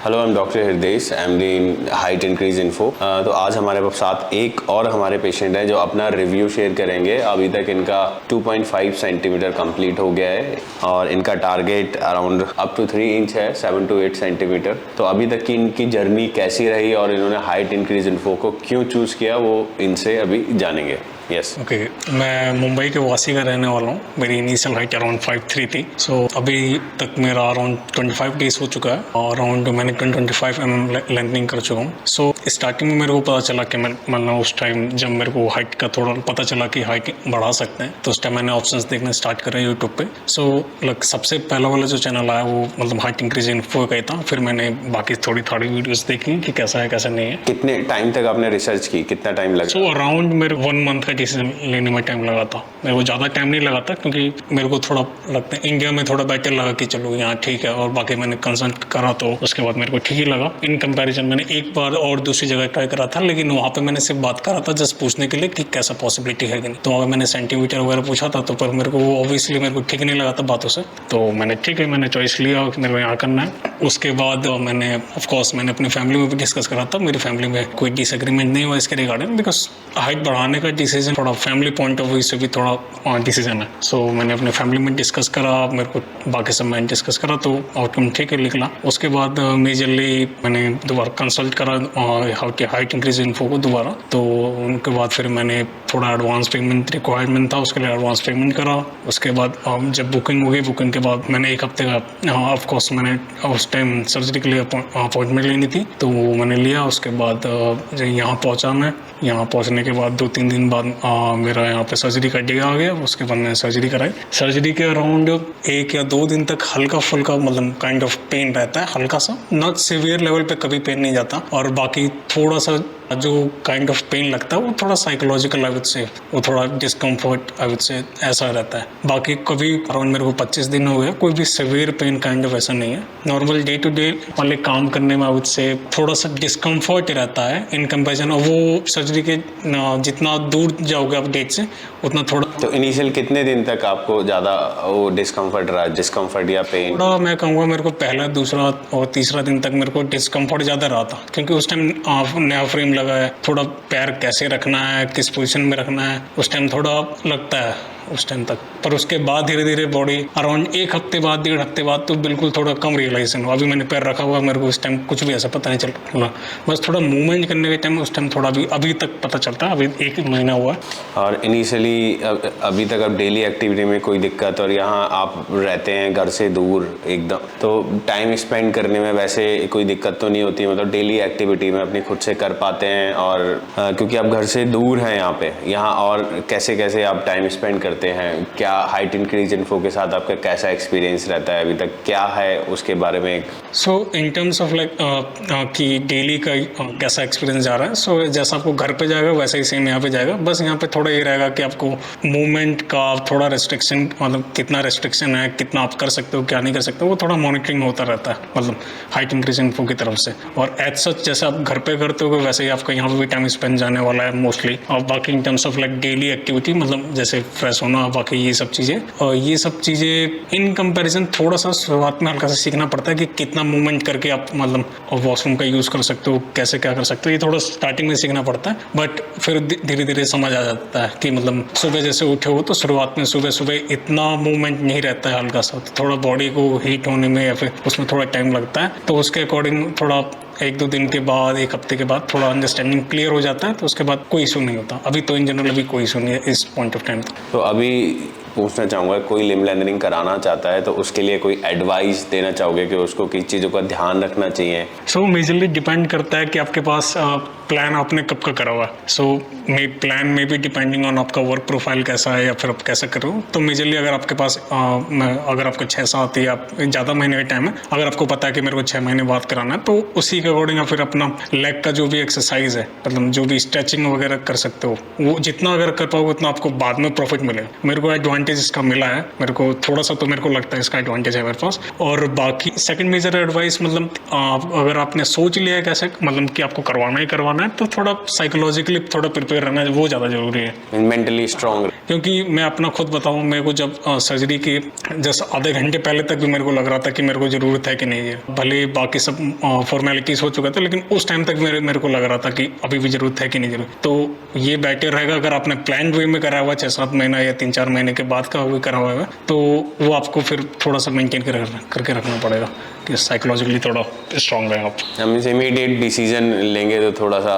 Hello, I am doctor हृदय, I am the height increase info. तो आज हमारे साथ एक और हमारे पेशेंट है जो अपना रिव्यू शेयर करेंगे। अभी तक इनका 2.5 सेंटीमीटर कंप्लीट हो गया है और इनका target around up to 3 inch है, 7 to 8 सेंटीमीटर। तो अभी तक की इनकी जर्नी कैसी रही और इन्होंने हाइट इंक्रीज इन्फो को क्यों चूज़ किया, वो इनसे अभी जानेंगे। यस ओके, मैं मुंबई के वासी का रहने वाला हूँ। मेरी इनिशियल हाइट अराउंड 5'3" थी। अभी तक मेरा अराउंड 25 डेज हो चुका है और अराउंड मैंने 25 mm लेंथनिंग कर चुका हूँ। स्टार्टिंग में मेरे को पता चला कि मतलब उस टाइम जब मेरे को हाइट का थोड़ा पता चला कि हाइट बढ़ा सकते हैं, तो उस टाइम मैंने ऑप्शंस देखने स्टार्ट करे यूट्यूब पे। सबसे पहला वाला जो चैनल आया वो मतलब हाइट इंक्रीज इन्फो का ही था। फिर मैंने बाकी थोड़ी वीडियोस देखी कि कैसा है कैसा नहीं है। कितने टाइम तक आपने रिसर्च की, कितना टाइम लगा? अराउंड मेरे 1 मंथ का डिसीजन लेने में टाइम लगा था। मेरे को ज़्यादा टाइम नहीं लगा था क्योंकि मेरे को थोड़ा लगता है इंडिया में थोड़ा बेटर लगा कि चलो यहाँ ठीक है, और बाकी मैंने कंसल्ट करा तो उसके बाद मेरे को ठीक ही लगा। इन कंपैरिजन मैंने एक बार और दूसरी जगह ट्राई करा था, लेकिन वहाँ पे मैंने सिर्फ बात करा था जस्ट पूछने के लिए कि कैसा पॉसिबिलिटी है कि नहीं। तो अगर मैंने सेंटीमीटर वगैरह पूछा था तो पर मेरे को ऑब्वियसली मेरे को ठीक नहीं लगा था बातों से। तो मैंने ठीक है, मैंने चॉइस लिया मेरे को यहाँ करना है। उसके बाद मैंने ऑफकोर्स मैंने अपनी फैमिली में भी डिस्कस करा था। मेरी फैमिली में कोई डिसएग्रीमेंट नहीं हुआ इसके रिगार्डिंग, बिकॉज हाइट बढ़ाने का डिसीजन थोड़ा फैमिली पॉइंट ऑफ व्यू से भी थोड़ा डिसीजन है। मैंने अपने फैमिली में डिस्कस करा, मेरे को बाकी सब मैंने डिस्कस करा, तो आउटकम ठीक है निकला। उसके बाद मेजरली मैंने दोबारा कंसल्ट करा हाइट इंक्रीज इन्फो को दोबारा। तो उनके बाद फिर मैंने थोड़ा एडवांस पेमेंट रिक्वायरमेंट था, उसके लिए एडवांस पेमेंट करा। उसके बाद जब बुकिंग हो गई, बुकिंग के बाद मैंने एक हफ्ते का ऑफकोर्स मैंने उस टाइम सर्जरी के लिए अपॉइंटमेंट लेनी थी, तो वो मैंने लिया। उसके बाद यहाँ पहुँचा मैं। यहाँ पहुँचने के बाद 2-3 दिन बाद मेरा यहाँ पे सर्जरी का डे आ गया। उसके बाद मैंने सर्जरी कराई। सर्जरी के अराउंड 1 या 2 दिन तक हल्का फुल्का मतलब काइंड ऑफ पेन रहता है, हल्का सा, नॉट सीवियर लेवल पे कभी पेन नहीं जाता। और बाकी थोड़ा सा जो काइंड ऑफ पेन लगता है वो थोड़ा साइकोलॉजिकल आई वुड से, वो थोड़ा डिस्कम्फर्ट आई वुड से ऐसा रहता है। बाकी कभी अराउंड मेरे को 25 दिन हो गया, कोई भी सीवियर पेन काइंड ऑफ ऐसा नहीं है। नॉर्मल डे टू डे वाले काम करने में आई वुड से थोड़ा सा डिस्कम्फर्ट रहता है इन कंपेरिजन। वो सर्जरी के जितना दूर जाओगे आप डेट से उतना थोड़ा। तो इनिशियल कितने दिन तक आपको ज़्यादा वो डिस्कम्फर्ट रहा, डिस्कम्फर्ट या पेन? थोड़ा मैं कहूँगा मेरे को पहला, दूसरा और तीसरा दिन तक मेरे को डिस्कम्फर्ट ज़्यादा रहा था, क्योंकि उस टाइम नया फ्रेम लगा है, थोड़ा पैर कैसे रखना है, किस पोजीशन में रखना है, उस टाइम थोड़ा लगता है उस टाइम तक। पर उसके बाद धीरे धीरे बॉडी अराउंड 1 हफ्ते बाद 1.5 हफ्ते बाद तो बिल्कुल थोड़ा कम रियलाइजेशन हुआ। अभी मैंने पैर रखा हुआ, मेरे को उस टाइम कुछ भी ऐसा पता नहीं चला। बस थोड़ा मूवमेंट करने के टाइम उस टाइम थोड़ा भी अभी तक पता चलता है। अभी 1 महीना हुआ। और इनिशियली अभी तक अब डेली एक्टिविटी में कोई दिक्कत, और यहाँ आप रहते हैं घर से दूर एकदम, तो टाइम स्पेंड करने में वैसे कोई दिक्कत तो नहीं होती? मतलब डेली एक्टिविटी में अपनी खुद से कर पाते हैं? और क्योंकि आप घर से दूर हैं यहाँ पे, यहाँ और कैसे कैसे आप टाइम स्पेंड करते हैं? क्या हाइट इंक्रीज इन्फो के साथ आपका कैसा एक्सपीरियंस रहता है अभी तक, क्या है उसके बारे में? इन टर्म्स ऑफ लाइक कि डेली का कैसा एक्सपीरियंस जा रहा है, जैसा आपको घर पे जाएगा वैसे ही सेम यहाँ पे जाएगा। बस यहाँ पे थोड़ा ये रहेगा कि आपको मूवमेंट का थोड़ा रेस्ट्रिक्शन, मतलब कितना रेस्ट्रिक्शन है, कितना आप कर सकते हो, क्या नहीं कर सकते हो, वो थोड़ा मॉनिटरिंग होता रहता है, मतलब हाइट इंक्रीज इन्फो की तरफ से। और एज सच जैसे आप घर पे करते हो वैसे ही आपका यहाँ पे भी टाइम स्पेंड जाने वाला है मोस्टली। और बाकी in terms of like daily activity, मतलब जैसे फ्रेश होना, बाकी ये सब चीज़ें, और ये सब चीज़ें इन कंपैरिजन थोड़ा सा शुरुआत में हल्का सा सीखना पड़ता है कि कितना मूवमेंट करके आप मतलब वॉशरूम का यूज़ कर सकते हो, कैसे क्या कर सकते हो, ये थोड़ा स्टार्टिंग में सीखना पड़ता है। बट फिर धीरे धीरे समझ आ जाता है कि मतलब सुबह जैसे उठे हो तो शुरुआत में सुबह सुबह इतना मूवमेंट नहीं रहता है, हल्का सा, तो थोड़ा बॉडी को हीट होने में या फिर उसमें थोड़ा टाइम लगता है। तो उसके अकॉर्डिंग थोड़ा 1-2 दिन के बाद, 1 हफ्ते के बाद थोड़ा अंडरस्टैंडिंग क्लियर हो जाता है, तो उसके बाद कोई इशू नहीं होता। अभी तो इन जनरल अभी कोई इशू नहीं है इस पॉइंट ऑफ टाइम। तो अभी पूछना चाहूँगा, कोई लिम्ब लेंथनिंग कराना चाहता है तो उसके लिए कोई एडवाइस देना चाहोगे कि उसको किस चीज़ों का ध्यान रखना चाहिए? मेजरली डिपेंड करता है कि आपके पास प्लान आपने कब का करा हुआ है। मे प्लान में भी डिपेंडिंग ऑन आपका वर्क प्रोफाइल कैसा है या फिर आप कैसा कर रहे हो। तो मेजरली अगर आपके पास अगर आपका 6-7 या ज़्यादा महीने का टाइम है, अगर आपको पता है कि मेरे को 6 महीने बाद कराना है, तो उसी के अकॉर्डिंग आप फिर अपना लेग का जो भी एक्सरसाइज है, मतलब जो भी स्ट्रेचिंग वगैरह कर सकते हो, वो जितना अगर कर पाओगे उतना आपको बाद में प्रॉफिट मिलेगा। मेरे को एडवांटेज इसका मिला है, मेरे को थोड़ा सा तो मेरे को लगता है इसका एडवांटेज है मेरे पास। और बाकी सेकंड मेजर एडवाइस, मतलब अगर आपने सोच लिया है कैसे, मतलब कि आपको करवाना ही करवाना है, तो थोड़ा साइकोलॉजिकली थोड़ा प्रिपेयर रहना वो ज़्यादा जरूरी है। मेंटली स्ट्रांग क्योंकि मैं अपना खुद बताऊँ, मेरे को जब सर्जरी के जस्ट आधे घंटे पहले तक भी मेरे को लग रहा था कि मेरे को ज़रूरत है कि नहीं है। भले बाकी सब फॉर्मेलिटीज़ हो चुका था, लेकिन उस टाइम तक मेरे को लग रहा था कि अभी भी ज़रूरत है कि नहीं ज़रूरत। तो ये बेटर रहेगा अगर आपने प्लान वे में करा हुआ 6-7 महीना या 3-4 महीने के बाद का वो करा हुआ है, तो वो आपको फिर थोड़ा सा मेंटेन करके रखना पड़ेगा कि साइकोलॉजिकली थोड़ा स्ट्रांग रहे आप। हम इमीडिएट डिसीजन लेंगे तो थोड़ा सा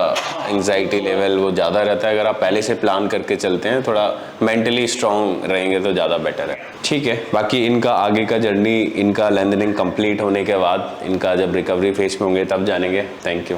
एंग्जाइटी लेवल वो ज़्यादा रहता है। अगर आप पहले से प्लान करके चलते हैं, थोड़ा मेंटली स्ट्रांग रहेंगे तो ज़्यादा बेटर है। ठीक है, बाकी इनका आगे का जर्नी, इनका लेंथनिंग कंप्लीट होने के बाद, इनका जब रिकवरी फेज में होंगे तब जानेंगे। Thank you.